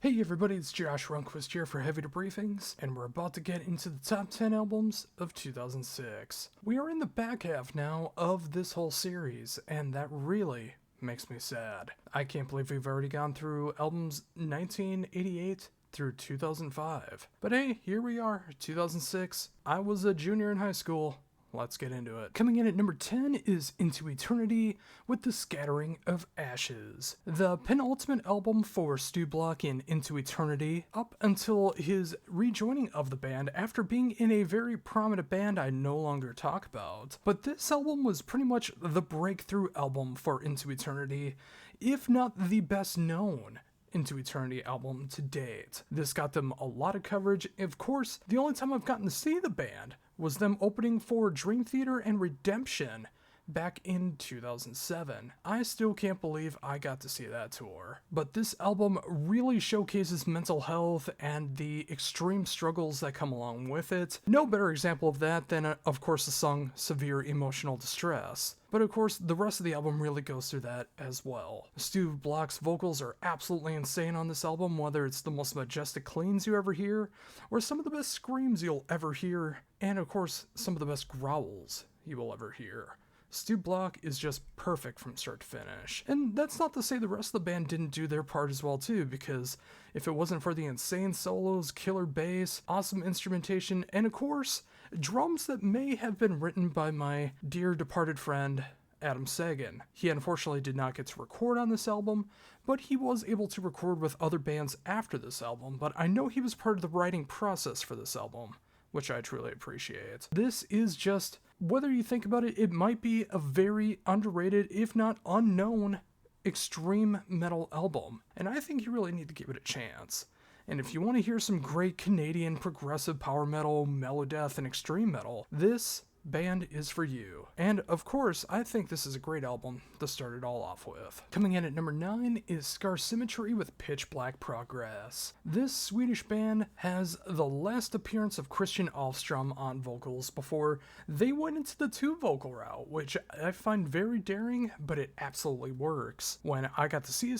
Hey everybody, it's Josh Runquist here for Heavy Debriefings, and we're about to get into the top 10 albums of 2006. We are in the back half now of this whole series, and that really makes me sad. I can't believe we've already gone through albums 1988 through 2005. But hey, here we are, 2006. I was a junior in high school. Let's get into it. Coming in at number 10 is Into Eternity with the Scattering of Ashes. The penultimate album for Stu Block in Into Eternity, up until his rejoining of the band after being in a very prominent band I no longer talk about. But this album was pretty much the breakthrough album for Into Eternity, if not the best known Into Eternity album to date. This got them a lot of coverage. Of course, the only time I've gotten to see the band was them opening for Dream Theater and Redemption back in 2007. I still can't believe I got to see that tour. But this album really showcases mental health and the extreme struggles that come along with it. No better example of that than, of course, the song Severe Emotional Distress. But of course, the rest of the album really goes through that as well. Stu Block's vocals are absolutely insane on this album, whether it's the most majestic cleans you ever hear, or some of the best screams you'll ever hear, and of course, some of the best growls you will ever hear. Stu Block is just perfect from start to finish. And that's not to say the rest of the band didn't do their part as well too, because if it wasn't for the insane solos, killer bass, awesome instrumentation, and of course, drums that may have been written by my dear departed friend, Adam Sagan. He unfortunately did not get to record on this album, but he was able to record with other bands after this album, but I know he was part of the writing process for this album, which I truly appreciate. This is just, whether you think about it, it might be a very underrated, if not unknown, extreme metal album, and I think you really need to give it a chance. And if you want to hear some great Canadian progressive power metal, melodeath, and extreme metal, this band is for you. And of course, I think this is a great album to start it all off with. Coming in at number 9 is Symmetry with Pitch Black Progress. This Swedish band has the last appearance of Christian Alfstrom on vocals before they went into the two vocal route, which I find very daring, but it absolutely works. When I got to see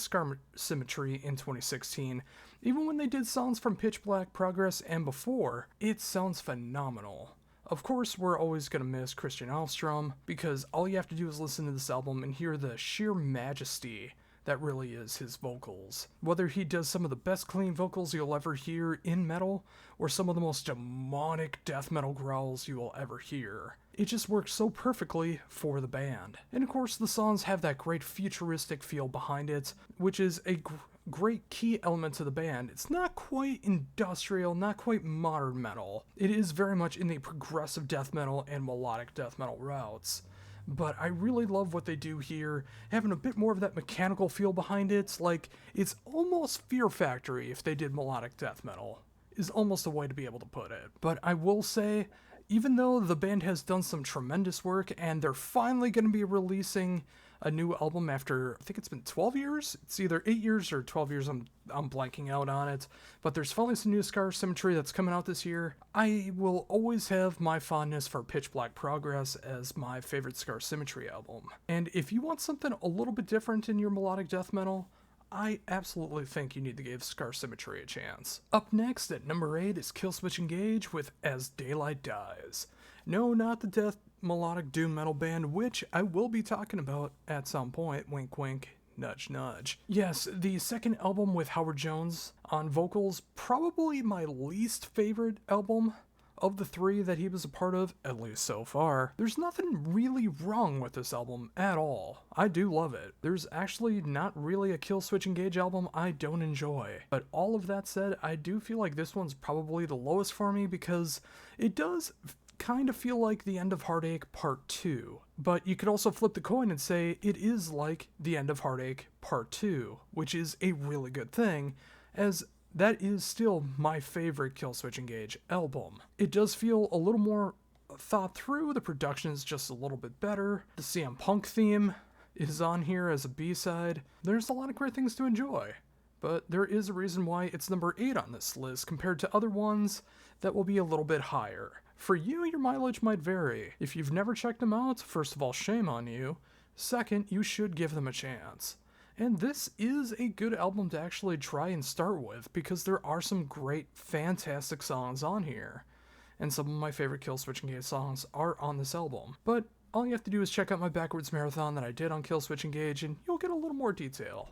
Symmetry in 2016, even when they did songs from Pitch Black Progress and before, it sounds phenomenal. Of course, we're always going to miss Christian Alfstrom, because all you have to do is listen to this album and hear the sheer majesty that really is his vocals. Whether he does some of the best clean vocals you'll ever hear in metal, or some of the most demonic death metal growls you will ever hear, it just works so perfectly for the band. And of course, the songs have that great futuristic feel behind it, which is a great key element to the band. It's not quite industrial, not quite modern metal. It is very much in the progressive death metal and melodic death metal routes. But I really love what they do here, having a bit more of that mechanical feel behind it. Like, it's almost Fear Factory if they did melodic death metal, is almost a way to be able to put it. But I will say, even though the band has done some tremendous work and they're finally going to be releasing a new album after, I think it's been 12 years? It's either 8 years or 12 years, I'm blanking out on it. But there's finally some new Symmetry that's coming out this year. I will always have my fondness for Pitch Black Progress as my favorite Symmetry album. And if you want something a little bit different in your melodic death metal, I absolutely think you need to give Symmetry a chance. Up next at number 8 is Killswitch Engage with As Daylight Dies. No, not the death melodic doom metal band, which I will be talking about at some point. Wink wink, nudge nudge. Yes, the second album with Howard Jones on vocals, probably my least favorite album of the three that he was a part of, at least so far. There's nothing really wrong with this album at all. I do love it. There's actually not really a Killswitch Engage album I don't enjoy. But all of that said, I do feel like this one's probably the lowest for me because it does kind of feel like the end of Heartache Part 2. But you could also flip the coin and say it is like the end of Heartache Part 2, which is a really good thing, as that is still my favorite Killswitch Engage album. It does feel a little more thought through, the production is just a little bit better, the CM Punk theme is on here as a B-side. There's a lot of great things to enjoy, but there is a reason why it's number 8 on this list compared to other ones that will be a little bit higher. For you, your mileage might vary. If you've never checked them out, first of all, shame on you. Second, you should give them a chance. And this is a good album to actually try and start with because there are some great, fantastic songs on here. And some of my favorite Killswitch Engage songs are on this album. But all you have to do is check out my backwards marathon that I did on Killswitch Engage and you'll get a little more detail.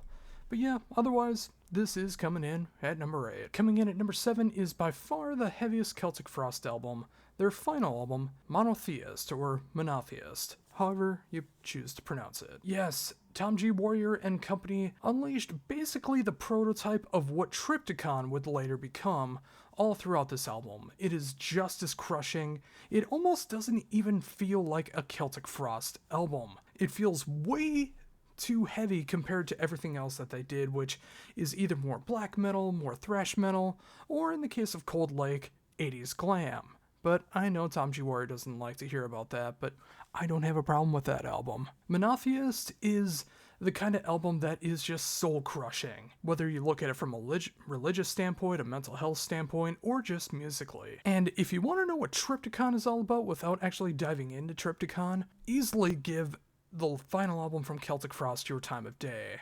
But yeah, otherwise, this is coming in at number 8. Coming in at number 7 is by far the heaviest Celtic Frost album, their final album, Monotheist, or Monotheist, however you choose to pronounce it. Yes, Tom G. Warrior and company unleashed basically the prototype of what Triptykon would later become all throughout this album. It is just as crushing. It almost doesn't even feel like a Celtic Frost album. It feels way too heavy compared to everything else that they did, which is either more black metal, more thrash metal, or in the case of Cold Lake, 80s glam. But I know Tom G. Warrior doesn't like to hear about that, but I don't have a problem with that album. Monotheist is the kind of album that is just soul-crushing, whether you look at it from a religious standpoint, a mental health standpoint, or just musically. And if you want to know what Triptykon is all about without actually diving into Triptykon, easily give the final album from Celtic Frost your time of day.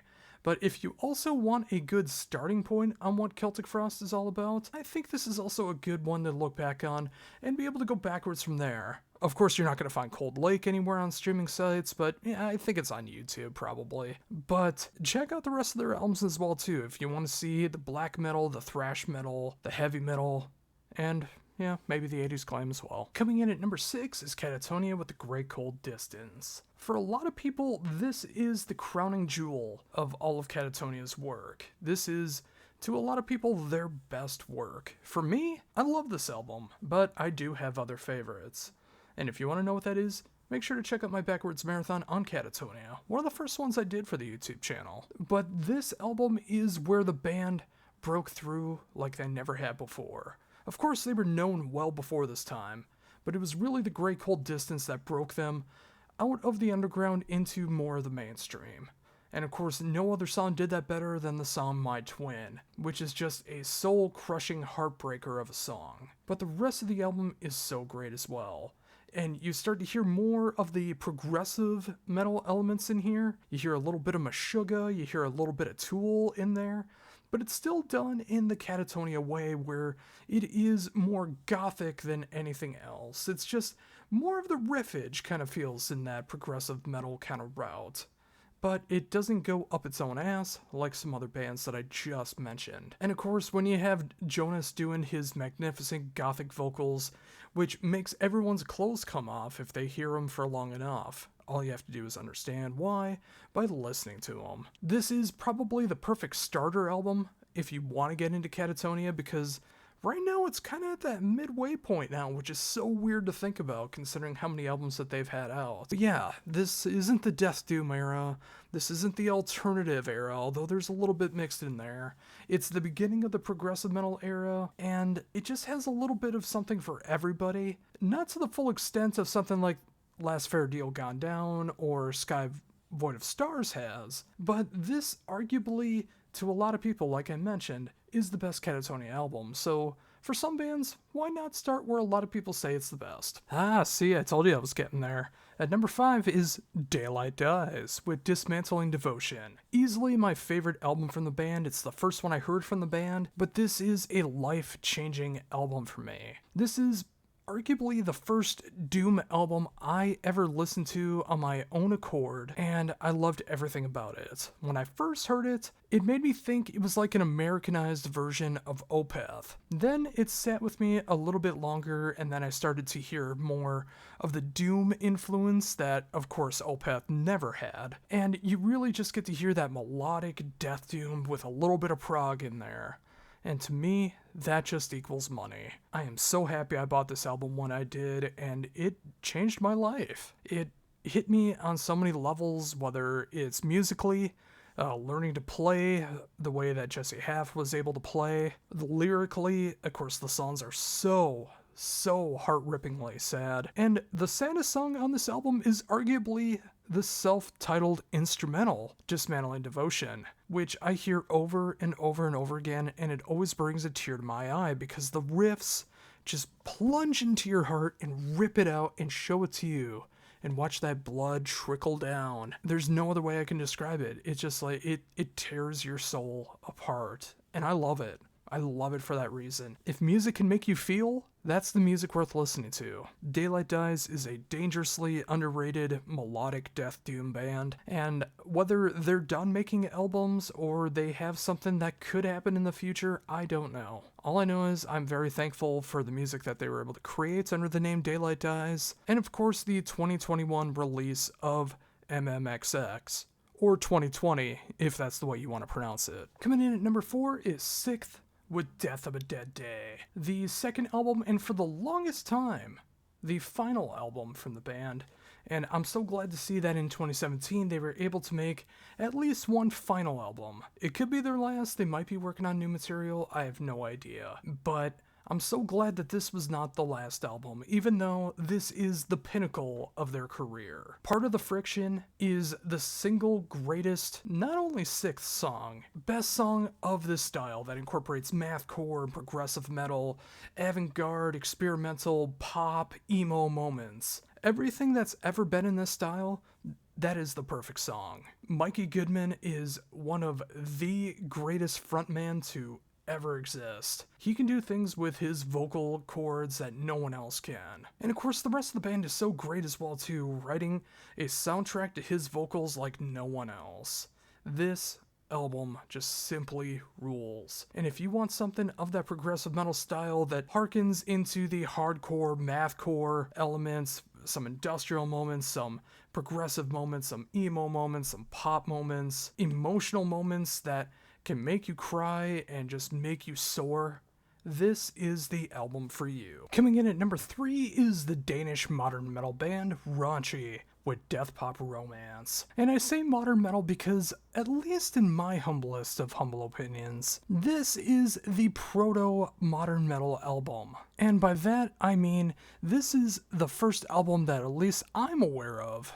But if you also want a good starting point on what Celtic Frost is all about, I think this is also a good one to look back on and be able to go backwards from there. Of course, you're not going to find Cold Lake anywhere on streaming sites, but yeah, I think it's on YouTube probably. But check out the rest of their albums as well too, if you want to see the black metal, the thrash metal, the heavy metal, and yeah, maybe the 80s glam as well. Coming in at number 6 is Catatonia with The Great Cold Distance. For a lot of people, this is the crowning jewel of all of Catatonia's work. This is, to a lot of people, their best work. For me, I love this album, but I do have other favorites. And if you want to know what that is, make sure to check out my backwards marathon on Catatonia, one of the first ones I did for the YouTube channel. But this album is where the band broke through like they never had before. Of course, they were known well before this time, but it was really The Great Cold Distance that broke them out of the underground into more of the mainstream. And of course, no other song did that better than the song My Twin, which is just a soul-crushing heartbreaker of a song. But the rest of the album is so great as well. And you start to hear more of the progressive metal elements in here. You hear a little bit of Meshuggah, you hear a little bit of Tool in there. But it's still done in the Catatonia way where it is more gothic than anything else. It's just more of the riffage kind of feels in that progressive metal kind of route. But it doesn't go up its own ass like some other bands that I just mentioned. And of course, when you have Jonas doing his magnificent gothic vocals, which makes everyone's clothes come off if they hear him for long enough, all you have to do is understand why by listening to them. This is probably the perfect starter album if you want to get into Catatonia, because right now it's kind of at that midway point now, which is so weird to think about considering how many albums that they've had out. But yeah, this isn't the Death Doom era, this isn't the alternative era, although there's a little bit mixed in there. It's the beginning of the progressive metal era, and it just has a little bit of something for everybody. Not to the full extent of something like Last Fair Deal Gone Down or Sky Void of Stars has, but this arguably, to a lot of people, like I mentioned, is the best Catatonia album, so for some bands, why not start where a lot of people say it's the best? Ah, see, I told you I was getting there. At number 5 is Daylight Dies with Dismantling Devotion. Easily my favorite album from the band. It's the first one I heard from the band, but this is a life-changing album for me. This is arguably the first Doom album I ever listened to on my own accord, and I loved everything about it. When I first heard it, it made me think it was like an Americanized version of Opeth. Then it sat with me a little bit longer, and then I started to hear more of the Doom influence that, of course, Opeth never had. And you really just get to hear that melodic death doom with a little bit of prog in there. And to me, that just equals money. I am so happy I bought this album when I did, and it changed my life. It hit me on so many levels, whether it's musically, learning to play the way that Jesse Half was able to play. Lyrically, of course, the songs are so heart-rippingly sad. And the saddest song on this album is arguably the self-titled instrumental, Dismantling Devotion, which I hear over and over and over again, and it always brings a tear to my eye because the riffs just plunge into your heart and rip it out and show it to you and watch that blood trickle down. There's no other way I can describe it. It's just like, it tears your soul apart. And I love it. I love it for that reason. If music can make you feel, that's the music worth listening to. Daylight Dies is a dangerously underrated melodic death doom band, and whether they're done making albums or they have something that could happen in the future, I don't know. All I know is I'm very thankful for the music that they were able to create under the name Daylight Dies, and of course the 2021 release of MMXX. Or 2020, if that's the way you want to pronounce it. Coming in at number 4 is Sixth with Death of a Dead Day, the second album, and for the longest time, the final album from the band. And I'm so glad to see that in 2017 they were able to make at least one final album. It could be their last, they might be working on new material, I have no idea. But I'm so glad that this was not the last album, even though this is the pinnacle of their career. Part of the Friction is the single greatest, not only sixth song, best song of this style that incorporates mathcore and progressive metal, avant-garde, experimental, pop, emo moments. Everything that's ever been in this style, that is the perfect song. Mikey Goodman is one of the greatest frontmen to ever exist. He can do things with his vocal cords that no one else can. And of course the rest of the band is so great as well too, writing a soundtrack to his vocals like no one else. This album just simply rules. And if you want something of that progressive metal style that harkens into the hardcore, mathcore elements, some industrial moments, some progressive moments, some emo moments, some pop moments, emotional moments that can make you cry and just make you soar, this is the album for you. Coming in at number 3 is the Danish modern metal band Raunchy with Death Pop Romance. And I say modern metal because, at least in my humblest of humble opinions, this is the proto-modern metal album. And by that I mean, this is the first album that at least I'm aware of,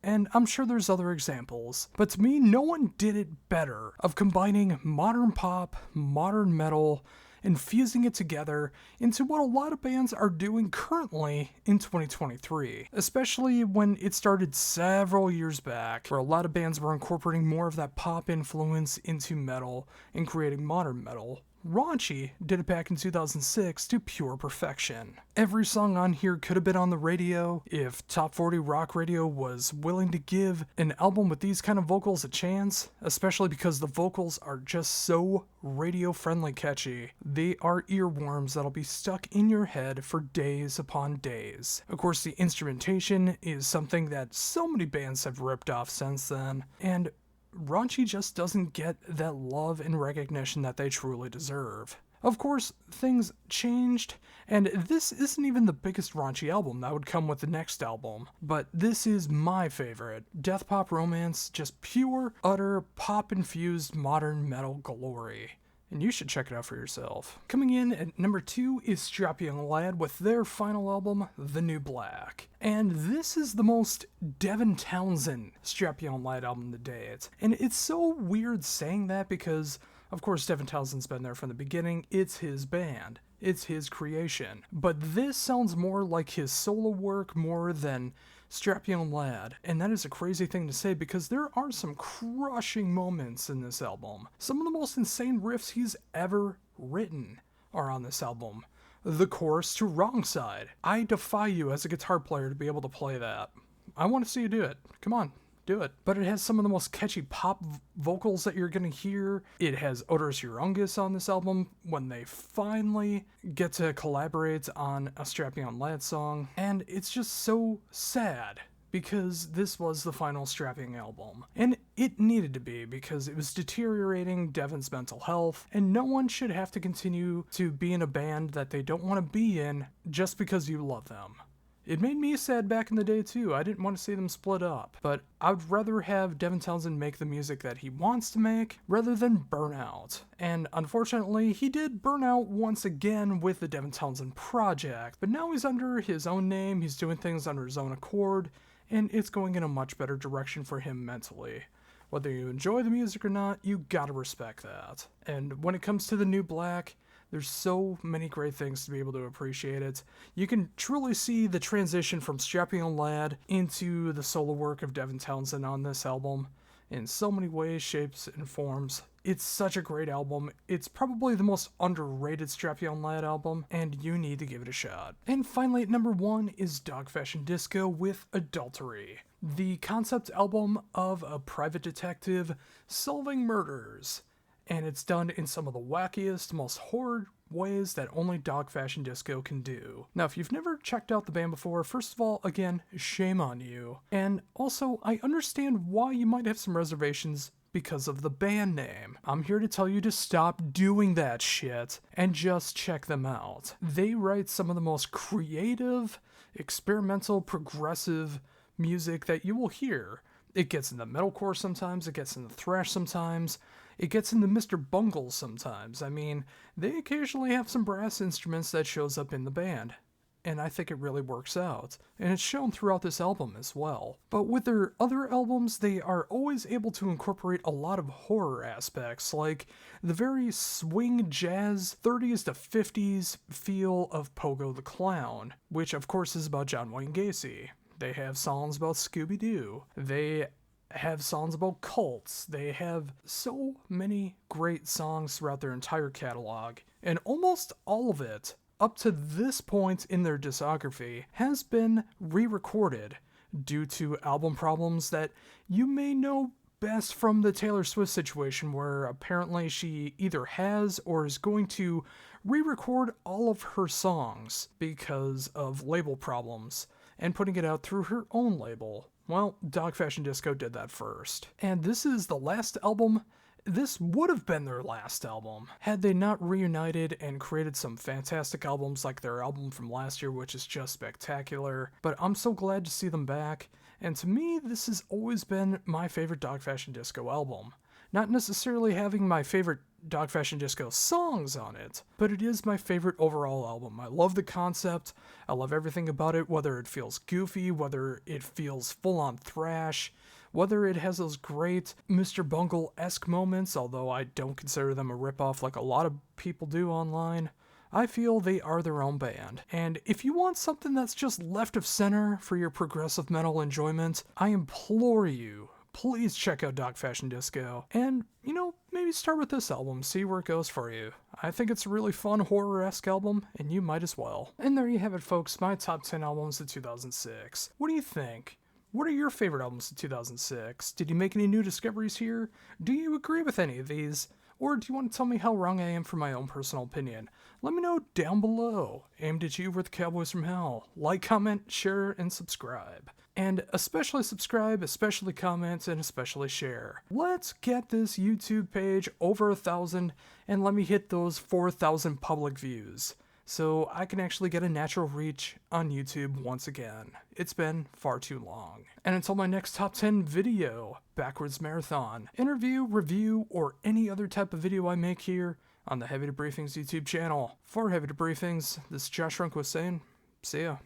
and I'm sure there's other examples, but to me, no one did it better of combining modern pop, modern metal, and fusing it together into what a lot of bands are doing currently in 2023, especially when it started several years back, where a lot of bands were incorporating more of that pop influence into metal and creating modern metal. Raunchy did it back in 2006 to pure perfection. Every song on here could have been on the radio if Top 40 Rock Radio was willing to give an album with these kind of vocals a chance, especially because the vocals are just so radio-friendly catchy. They are earworms that'll be stuck in your head for days upon days. Of course, the instrumentation is something that so many bands have ripped off since then, and Raunchy just doesn't get that love and recognition that they truly deserve. Of course, things changed, and this isn't even the biggest Raunchy album. That would come with the next album. But this is my favorite. Death Pop Romance, just pure, utter, pop-infused modern metal glory. And you should check it out for yourself. Coming in at number 2 is Strap Young Lad with their final album, The New Black. And this is the most Devin Townsend Strap Young Lad album to date. And it's so weird saying that because, of course, Devin Townsend's been there from the beginning. It's his band. It's his creation. But this sounds more like his solo work more than Strap Young Lad, and that is a crazy thing to say because there are some crushing moments in this album. Some of the most insane riffs he's ever written are on this album. The chorus to Wrong Side. I defy you as a guitar player to be able to play that. I want to see you do it. Come on, do it. But it has some of the most catchy pop vocals that you're going to hear. It has Odorous Urungus on this album when they finally get to collaborate on a Strap Young Lad song. And it's just so sad because this was the final Strapping album. And it needed to be because it was deteriorating Devin's mental health, and no one should have to continue to be in a band that they don't want to be in just because you love them. It made me sad back in the day too. I didn't want to see them split up, but I would rather have Devin Townsend make the music that he wants to make rather than burn out. And unfortunately, he did burn out once again with the Devin Townsend project, but now he's under his own name, he's doing things under his own accord, and it's going in a much better direction for him mentally. Whether you enjoy the music or not, you gotta respect that. And when it comes to The New Black, There's so many great things to be able to appreciate it. You can truly see the transition from Strapping Young Lad into the solo work of Devin Townsend on this album in so many ways, shapes, and forms. It's such a great album. It's probably the most underrated Strapping Young Lad album, and you need to give it a shot. And finally, at number 1 is Dog Fashion Disco with Adultery, the concept album of a private detective solving murders. And it's done in some of the wackiest, most horrid ways that only Dog Fashion Disco can do. Now, if you've never checked out the band before, first of all, again, shame on you. And also, I understand why you might have some reservations because of the band name. I'm here to tell you to stop doing that shit and just check them out. They write some of the most creative, experimental, progressive music that you will hear. It gets in the metalcore sometimes, it gets in the thrash sometimes, it gets into Mr. Bungle sometimes. I mean, they occasionally have some brass instruments that shows up in the band, and I think it really works out. And it's shown throughout this album as well. But with their other albums, they are always able to incorporate a lot of horror aspects, like the very swing jazz 30s to 50s feel of Pogo the Clown, which of course is about John Wayne Gacy. They have songs about Scooby-Doo. They have songs about cults. They have so many great songs throughout their entire catalog, and almost all of it, up to this point in their discography, has been re-recorded due to album problems that you may know best from the Taylor Swift situation, where apparently she either has or is going to re-record all of her songs because of label problems and putting it out through her own label. Well, Dog Fashion Disco did that first. And this is the last album. This would have been their last album had they not reunited and created some fantastic albums like their album from last year, which is just spectacular. But I'm so glad to see them back. And to me, this has always been my favorite Dog Fashion Disco album. Not necessarily having my favorite Dog Fashion Disco songs on it, but it is my favorite overall album. I love the concept, I love everything about it, whether it feels goofy, whether it feels full-on thrash, whether it has those great Mr. Bungle-esque moments, although I don't consider them a ripoff like a lot of people do online. I feel they are their own band. And if you want something that's just left of center for your progressive metal enjoyment, I implore you, please check out Dog Fashion Disco. And, maybe start with this album, see where it goes for you. I think it's a really fun horror-esque album, and you might as well. And there you have it, folks, my top 10 albums of 2006. What do you think? What are your favorite albums of 2006? Did you make any new discoveries here? Do you agree with any of these? Or do you want to tell me how wrong I am for my own personal opinion? Let me know down below. Aimed at you, we're the Cowboys from Hell. Like, comment, share, and subscribe. And especially subscribe, especially comment, and especially share. Let's get this YouTube page over 1,000, and let me hit those 4,000 public views, so I can actually get a natural reach on YouTube once again. It's been far too long. And until my next top 10 video, backwards marathon, interview, review, or any other type of video I make here on the Heavy Debriefings YouTube channel. For Heavy Debriefings, this is Josh Runquist saying, see ya.